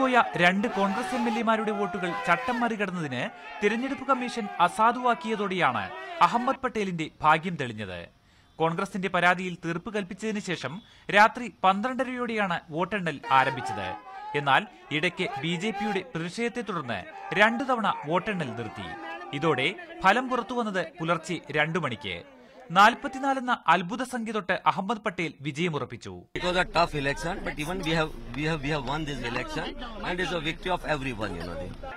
ഒഴിഞ്ഞുപോയ 2 കോൺഗ്രസ് എംഎൽഎമാരുടെ വോട്ടുകൾ ചട്ടം മറികടന്നതിന് തിരഞ്ഞെടുപ്പ് കമ്മീഷൻ അസാധുവാക്കിയതോടെയാണ് അഹമ്മദ് പട്ടേലിന്റെ ഭാഗ്യം തെളിഞ്ഞത്. കോൺഗ്രസിന്റെ പരാതിയിൽ തീർപ്പ് കൽപ്പിച്ചതിന് ശേഷം രാത്രി 12:30യോടെയാണ് വോട്ടെണ്ണൽ ആരംഭിച്ചത്. എന്നാൽ ഇടയ്ക്ക് ബിജെപിയുടെ പ്രതിഷേധത്തെ തുടർന്ന് 2 തവണ വോട്ടെണ്ണൽ നിർത്തി. ഇതോടെ ഫലം പുറത്തുവന്നത് പുലർച്ചെ 2 മണിക്ക്. 44 എന്ന അത്ഭുത സംഖ്യ തൊട്ട് അഹമ്മദ് പട്ടേൽ വിജയമുറപ്പിച്ചു.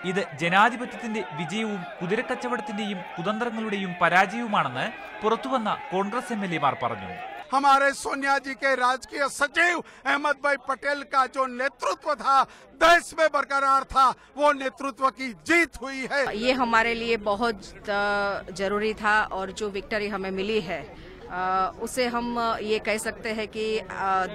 ഇത് ജനാധിപത്യത്തിന്റെ വിജയവും കുതിരക്കച്ചവടത്തിന്റെയും കുതന്ത്രങ്ങളുടെയും പരാജയവുമാണെന്ന് പുറത്തുവന്ന കോൺഗ്രസ് എംഎൽഎമാർ പറഞ്ഞു. हमारे सोनिया जी के राजकीय सचिव अहमद भाई पटेल का जो नेतृत्व था, देश में बरकरार था, वो नेतृत्व की जीत हुई है. ये हमारे लिए बहुत जरूरी था और जो विक्ट्री हमें मिली है उसे हम ये कह सकते हैं कि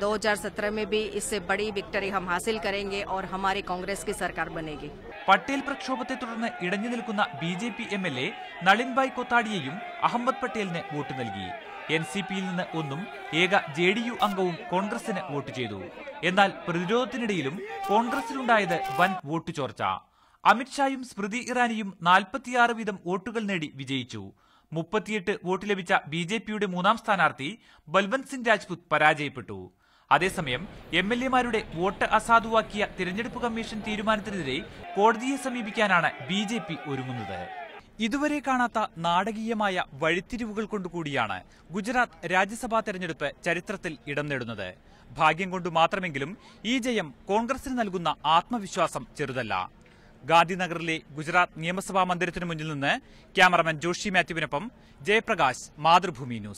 2017 में भी इससे बड़ी विक्ट्री हम हासिल करेंगे और हमारी कांग्रेस की सरकार बनेगी. പട്ടേൽ പ്രക്ഷോഭത്തെ തുടർന്ന് ഇടഞ്ഞു നിൽക്കുന്ന ബിജെപി എംഎൽഎ നളിൻഭായ് കൊത്താടിയെയും അഹമ്മദ് പട്ടേലിന് വോട്ട് നൽകി. എൻസിപിയിൽ നിന്ന് ഒന്നും ഏക ജെഡിയു അംഗവും കോൺഗ്രസിന് വോട്ട് ചെയ്തു. എന്നാൽ പ്രതിരോധത്തിനിടയിലും കോൺഗ്രസിലുണ്ടായത് വൻ വോട്ട് ചോർച്ച. അമിത്ഷായും സ്മൃതി ഇറാനിയും 46 വീതം വോട്ടുകൾ നേടി വിജയിച്ചു. 38 വോട്ട് ലഭിച്ച ബിജെപിയുടെ 3ാം സ്ഥാനാർത്ഥി ബൽവന്ത് സിംഗ് രാജ്പുത് പരാജയപ്പെട്ടു. അതേസമയം എംഎൽഎമാരുടെ വോട്ട് അസാധുവാക്കിയ തിരഞ്ഞെടുപ്പ് കമ്മീഷൻ തീരുമാനത്തിനെതിരെ കോടതിയെ സമീപിക്കാനാണ് ബിജെപി ഒരുങ്ങുന്നത്. ഇതുവരെ കാണാത്ത നാടകീയമായ വഴിത്തിരിവുകൾ കൊണ്ടുകൂടിയാണ് ഗുജറാത്ത് രാജ്യസഭാ തെരഞ്ഞെടുപ്പ് ചരിത്രത്തിൽ ഇടം നേടുന്നത്. ഭാഗ്യം കൊണ്ടു മാത്രമെങ്കിലും ഈ ജയം കോൺഗ്രസിന് നൽകുന്ന ആത്മവിശ്വാസം ചെറുതല്ല. ഗാന്ധിനഗറിലെ ഗുജറാത്ത് നിയമസഭാ മന്ദിരത്തിനു മുന്നിൽ നിന്ന് ക്യാമറമാൻ ജോഷി മാത്യുവിനൊപ്പം ജയപ്രകാശ്, മാതൃഭൂമി ന്യൂസ്.